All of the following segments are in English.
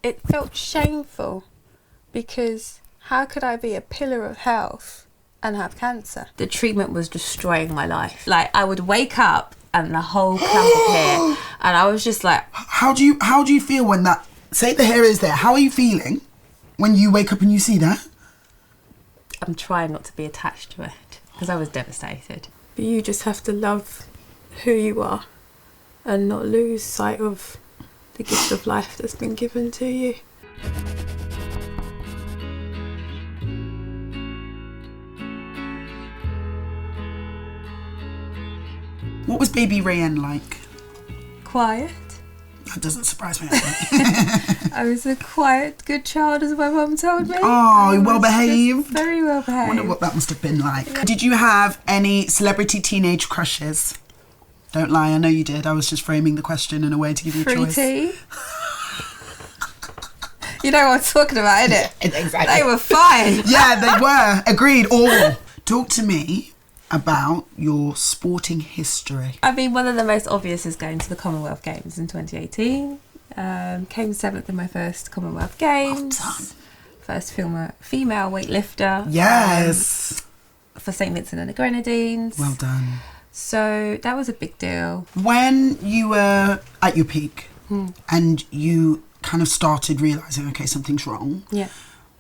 it felt shameful because how could I be a pillar of health and have cancer? The treatment was destroying my life. Like, I would wake up and the whole clump of hair, and I was just like... How do you feel when that... Say the hair is there. How are you feeling when you wake up and you see that? I'm trying not to be attached to it because I was devastated. But you just have to love who you are and not lose sight of the gift of life that's been given to you. What was baby Rayen like? Quiet. That doesn't surprise me. I was a quiet, good child, as my mum told me. Oh, well behaved. Very well behaved. I wonder what that must have been like. Did you have any celebrity teenage crushes? Don't lie, I know you did. I was just framing the question in a way to give you a choice. Free tea. You know what I'm talking about, innit? Exactly. They were fine. Yeah, they were. Agreed. All. Talk to me about your sporting history. I mean, one of the most obvious is going to the Commonwealth Games in 2018. Came 7th in my first Commonwealth Games. Well done. First female weightlifter. Yes. For St Vincent and the Grenadines. Well done. So that was a big deal. When you were at your peak and you kind of started realising, okay, something's wrong. Yeah.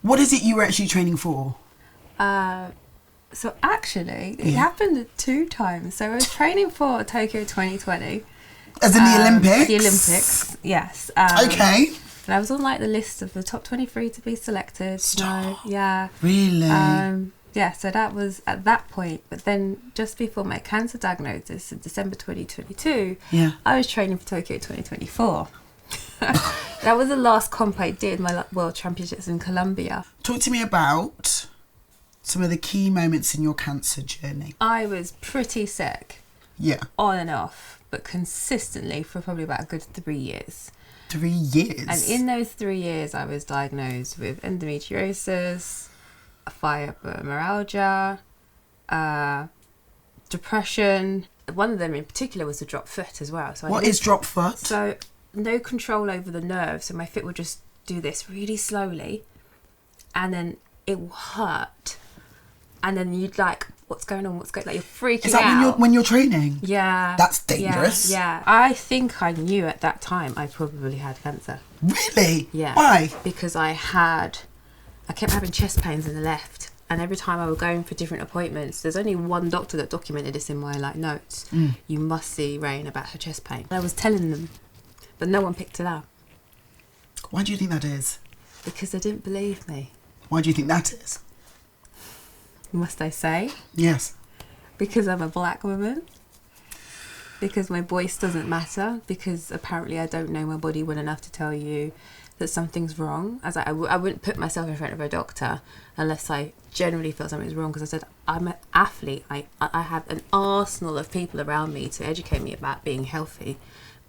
What is it you were actually training for? So actually, it happened 2 times. So I was training for Tokyo 2020. As in the Olympics? The Olympics, yes. Okay. And I was on like the list of the top 23 to be selected. Stop. So, yeah. Really? Yeah, so that was at that point. But then just before my cancer diagnosis in December 2022, I was training for Tokyo 2024. That was the last comp I did, my World Championships in Colombia. Talk to me about some of the key moments in your cancer journey. I was pretty sick. Yeah. On and off, but consistently for probably about a good 3 years. 3 years? And in those 3 years, I was diagnosed with endometriosis, fibromyalgia, depression. One of them in particular was the drop foot as well. So what is drop foot? So no control over the nerve. So my foot would just do this really slowly, and then it will hurt. And then you'd like, what's going on? What's going on? Like, you're freaking out. Is that when you're training? Yeah. That's dangerous. Yeah. I think I knew at that time I probably had cancer. Really? Yeah. Why? Because I kept having chest pains in the left. And every time I was going for different appointments, there's only one doctor that documented this in my notes. You must see Rayen about her chest pain. And I was telling them, but no one picked it up. Why do you think that is? Because they didn't believe me. Why do you think that is? Must I say? Yes. Because I'm a black woman. Because my voice doesn't matter. Because apparently I don't know my body well enough to tell you that something's wrong. As I wouldn't put myself in front of a doctor unless I generally feel something's wrong. Because I said, I'm an athlete. I have an arsenal of people around me to educate me about being healthy.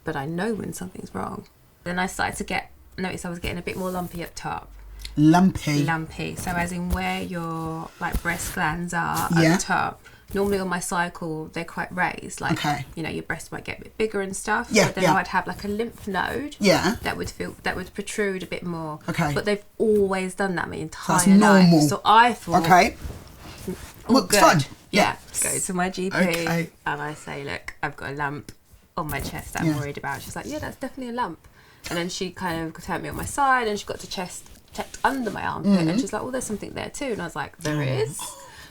But I know when something's wrong. Then I started to notice I was getting a bit more lumpy up top. Lumpy. So as in where your like breast glands are at the top. Normally on my cycle they're quite raised. Like you know, your breast might get a bit bigger and stuff. Yeah. But then I'd have like a lymph node. Yeah. That would protrude a bit more. Okay. But they've always done that my entire That's normal. life. So I thought well, good. fun. Yeah. Go to my GP and I say, look, I've got a lump on my chest that I'm worried about. She's like, yeah, that's definitely a lump. And then she kind of turned me on my side and she got to checked under my armpit and she's like, well, there's something there too. And I was like, there is?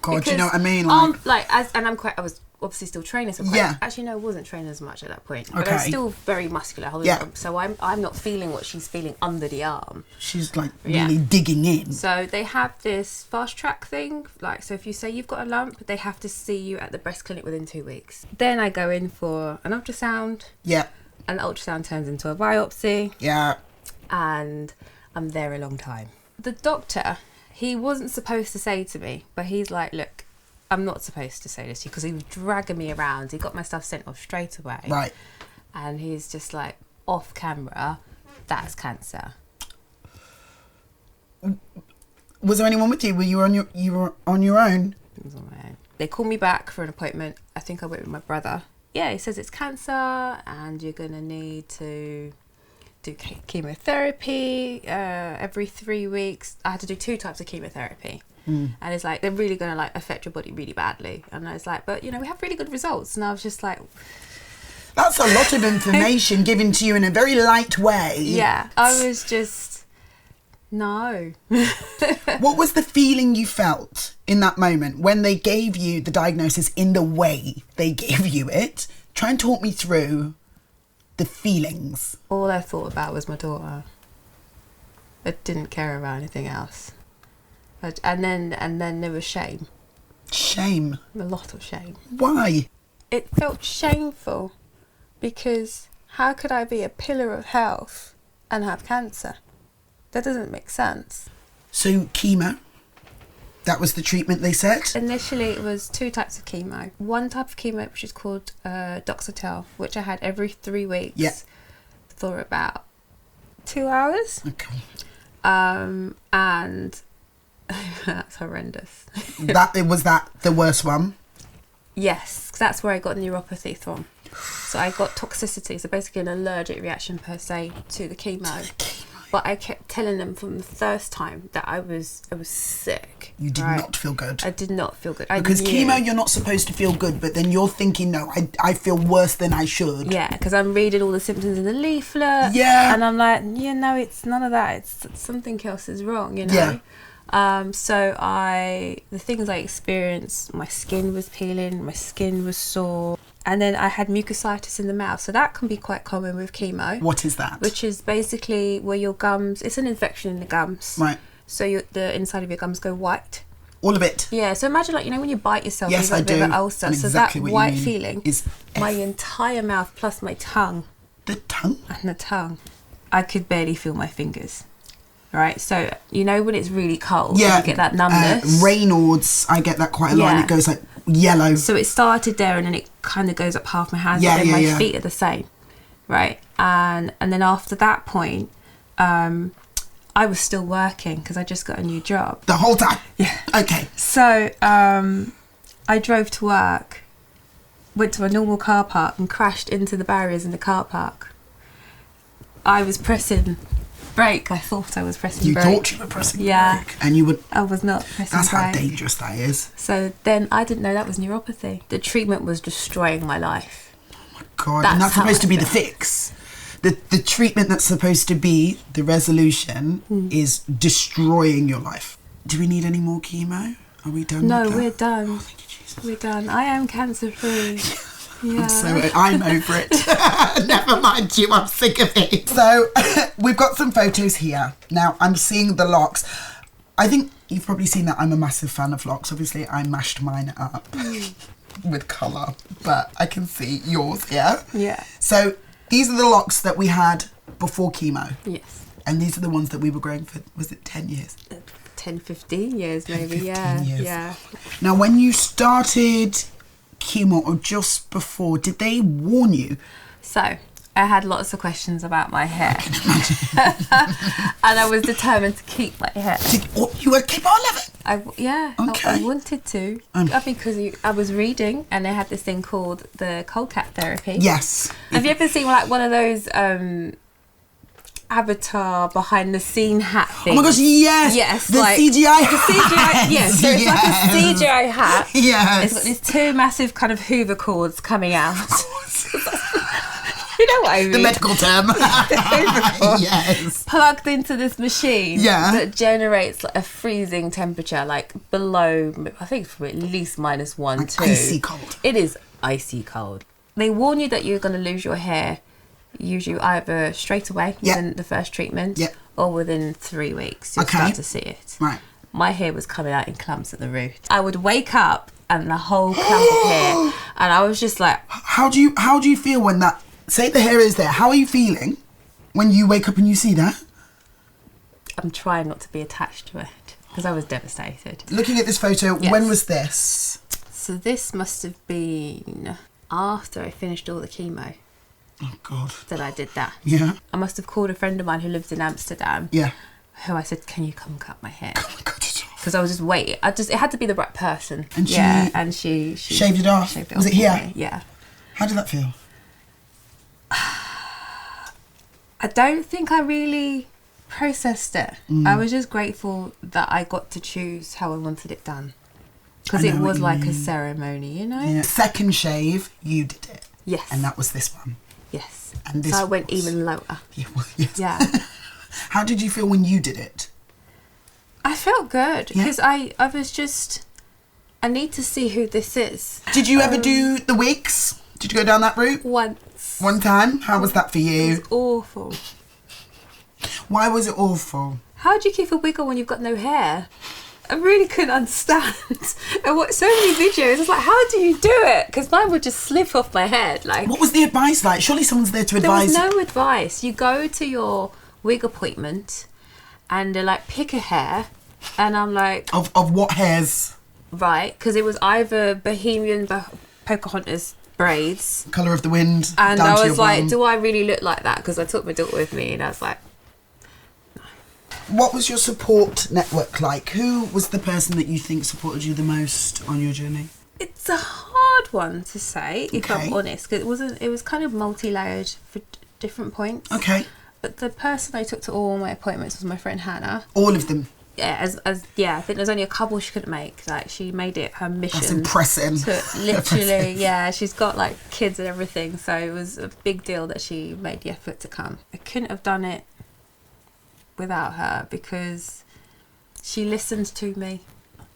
God, because, you know what I mean? I was obviously still training. So actually, no, I wasn't training as much at that point. But I was still very muscular. So I'm not feeling what she's feeling under the arm. She's like really digging in. So they have this fast track thing. Like, so if you say you've got a lump, they have to see you at the breast clinic within 2 weeks. Then I go in for an ultrasound. Yeah. And the ultrasound turns into a biopsy. Yeah. And I'm there a long time. The doctor, he wasn't supposed to say to me, but he's like, look, I'm not supposed to say this to you, because he was dragging me around. He got my stuff sent off straight away. Right. And he's just like, off camera, that's cancer. Was there anyone with you? Were you on your own? I was on my own. They called me back for an appointment. I think I went with my brother. Yeah, he says it's cancer and you're going to need to do chemotherapy every 3 weeks. I had to do 2 types of chemotherapy. And it's like, they're really going to like affect your body really badly. And I was like, but you know, we have really good results. And I was just like... That's a lot of information given to you in a very light way. Yeah, I was just... No. What was the feeling you felt in that moment when they gave you the diagnosis in the way they gave you it? Try and talk me through the feelings. All I thought about was my daughter. I didn't care about anything else. And then there was shame. Shame? A lot of shame. Why? It felt shameful because how could I be a pillar of health and have cancer? That doesn't make sense. So chemo? That was the treatment they said? Initially it was 2 types of chemo. One type of chemo which is called Doxatel, which I had every 3 weeks for about 2 hours. Okay. And that's horrendous. Was that the worst one? Yes, 'cause that's where I got neuropathy from. So I got toxicity, so basically an allergic reaction per se to the chemo. But I kept telling them from the first time that I was sick. You did not feel good. I did not feel good. Because chemo, you're not supposed to feel good, but then you're thinking, no, I feel worse than I should. Yeah, because I'm reading all the symptoms in the leaflet. Yeah. And I'm like, yeah, no, it's none of that. It's something else is wrong, you know? Yeah. So the things I experienced, my skin was peeling, my skin was sore. And then I had mucositis in the mouth. So that can be quite common with chemo. What is that? Which is basically where your gums, it's an infection in the gums. Right. So the inside of your gums go white. All of it? Yeah, so imagine like, you know when you bite yourself, yes, you've got a bit of an ulcer. And so exactly that white feeling is my entire mouth plus my tongue. The tongue? And the tongue. I could barely feel my fingers. Right, so you know when it's really cold, you get that numbness. Raynaud's, I get that quite a lot, and it goes like yellow. So it started there, and then it kind of goes up half my hands, and then my feet are the same, right? And then after that point, I was still working because I just got a new job. The whole time? Yeah. Okay. So I drove to work, went to a normal car park, and crashed into the barriers in the car park. I was pressing brake. I thought I was pressing brake. You thought you were pressing brake? And you would... I was not pressing That's brake. how dangerous that is. So then I didn't know that was neuropathy. The treatment was destroying my life. Oh my God. And that's supposed to be the fix. The treatment that's supposed to be the resolution is destroying your life. Do we need any more chemo? Are we done with that? No, we're done. Oh, thank you, Jesus. We're done. I am cancer free. Yeah. I'm over it. Never mind you, I'm sick of it. So we've got some photos here. Now I'm seeing the locks. I think you've probably seen that I'm a massive fan of locks. Obviously I mashed mine up with colour, but I can see yours here. Yeah. So these are the locks that we had before chemo. Yes. And these are the ones that we were growing for, was it 10 years? 10, 15 years maybe, 15 years. Yeah. Now when you started chemo or just before, did they warn you? So I had lots of questions about my hair. I can imagine. And I was determined to keep my hair. You were keep on living? Okay. I wanted to. Because I was reading and they had this thing called the cold cap therapy. Yes. Have you ever seen like one of those Avatar behind the scene hat thing? Oh my gosh, yes! Yes, the like CGI hat. The CGI, yes, so it's like a CGI hat. Yes. It's got these 2 massive kind of Hoover cords coming out. You know what I mean? The medical term. The Hoover cord. Yes. Plugged into this machine that generates like a freezing temperature, like below, I think it's at least -1, like 2. Icy cold. It is icy cold. They warn you that you're going to lose your hair usually either straight away within the first treatment or within 3 weeks you'll start to see it. Right. My hair was coming out in clumps at the root. I would wake up and the whole clump of hair, and I was just like... How do you feel when that... Say the hair is there. How are you feeling when you wake up and you see that? I'm trying not to be attached to it because I was devastated. Looking at this photo, when was this? So this must have been after I finished all the chemo. Oh God. That I did that. Yeah. I must have called a friend of mine who lives in Amsterdam. Yeah. Who I said, can you come cut my hair? Oh my God, it's awful. Because I was just waiting. It had to be the right person. And she shaved it off. Was it here? Yeah. How did that feel? I don't think I really processed it. I was just grateful that I got to choose how I wanted it done. Because it was like a ceremony, you know? Yeah. Second shave, you did it. Yes. And that was this one. Yes. And this so I went even lower. Yes. Yeah. How did you feel when you did it? I felt good because I was just, I need to see who this is. Did you ever do the wigs? Did you go down that route? Once. One time? How was that for you? It was awful. Why was it awful? How do you keep a wig on when you've got no hair? I really couldn't understand. I watched so many videos. It's like, how do you do it? Because mine would just slip off my head. Like, what was the advice like? Surely someone's there to advise. There was no advice. You go to your wig appointment and they're like, pick a hair. And I'm like... Of what hairs? Right, because it was either Bohemian Pocahontas braids. Colour of the wind. And down I to was your like, bum. do I really look like that? Because I took my daughter with me and I was like... What was your support network like? Who was the person that you think supported you the most on your journey? It's a hard one to say, if Okay. I'm honest, because it was kind of multi-layered for different points. Okay. But the person I took to all my appointments was my friend Hannah. All of them? Yeah, I think there's only a couple she couldn't make. Like, she made it her mission. That's impressive. To literally, yeah, she's got like kids and everything, so it was a big deal that she made the effort to come. I couldn't have done it without her because she listened to me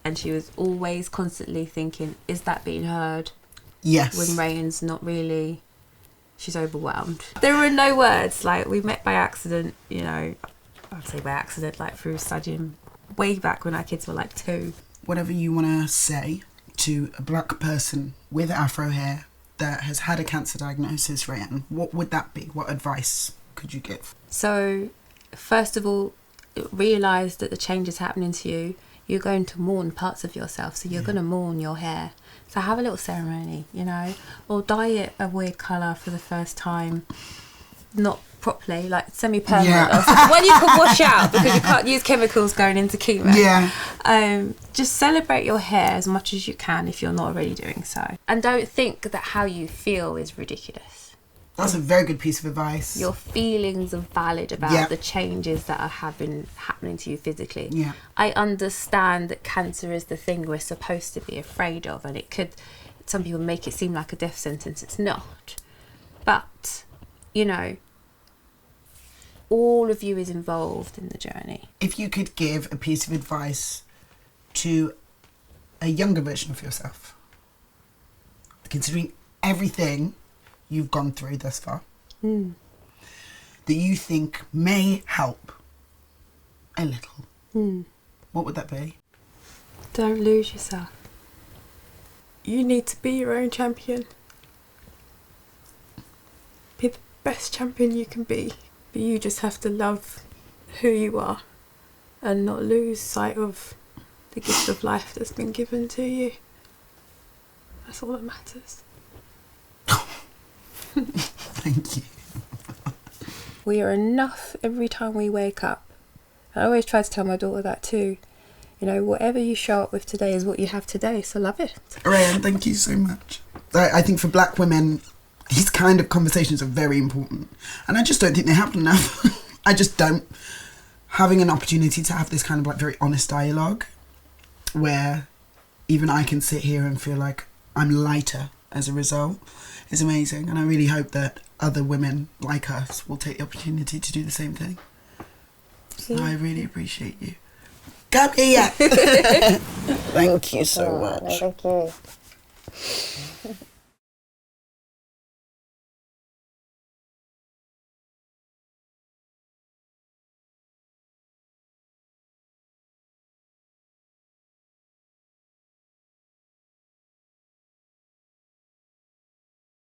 and she was always constantly thinking, is that being heard? Yes. When Rayen's not really, she's overwhelmed. There were no words. Like, we met by accident, you know, I'd say by accident, like through studying way back when our kids were like 2. Whatever you want to say to a black person with afro hair that has had a cancer diagnosis, Rayen, what would that be? What advice could you give? So, first of all, realise that the change is happening to you. You're going to mourn parts of yourself, so you're going to mourn your hair. So have a little ceremony, you know, or dye it a weird colour for the first time, not properly, like semi-permanent. Yeah. When you can wash out because you can't use chemicals going into chemo. Yeah. Just celebrate your hair as much as you can if you're not already doing so. And don't think that how you feel is ridiculous. That's a very good piece of advice. Your feelings are valid about the changes that are happening to you physically. Yeah. I understand that cancer is the thing we're supposed to be afraid of, and some people make it seem like a death sentence. It's not. But, you know, all of you is involved in the journey. If you could give a piece of advice to a younger version of yourself, considering everything you've gone through thus far, that you think may help a little, what would that be? Don't lose yourself. You need to be your own champion. Be the best champion you can be. But you just have to love who you are and not lose sight of the gift of life that's been given to you. That's all that matters. Thank you. We are enough every time we wake up. I always try to tell my daughter that too. You know, whatever you show up with today is what you have today, so love it. Rayen, thank you so much. I think for black women, these kind of conversations are very important. And I just don't think they happen enough. I just don't. Having an opportunity to have this kind of like very honest dialogue where even I can sit here and feel like I'm lighter as a result is amazing. And I really hope that other women like us will take the opportunity to do the same thing. So I really appreciate you. Come here. Thank you so much. Thank you.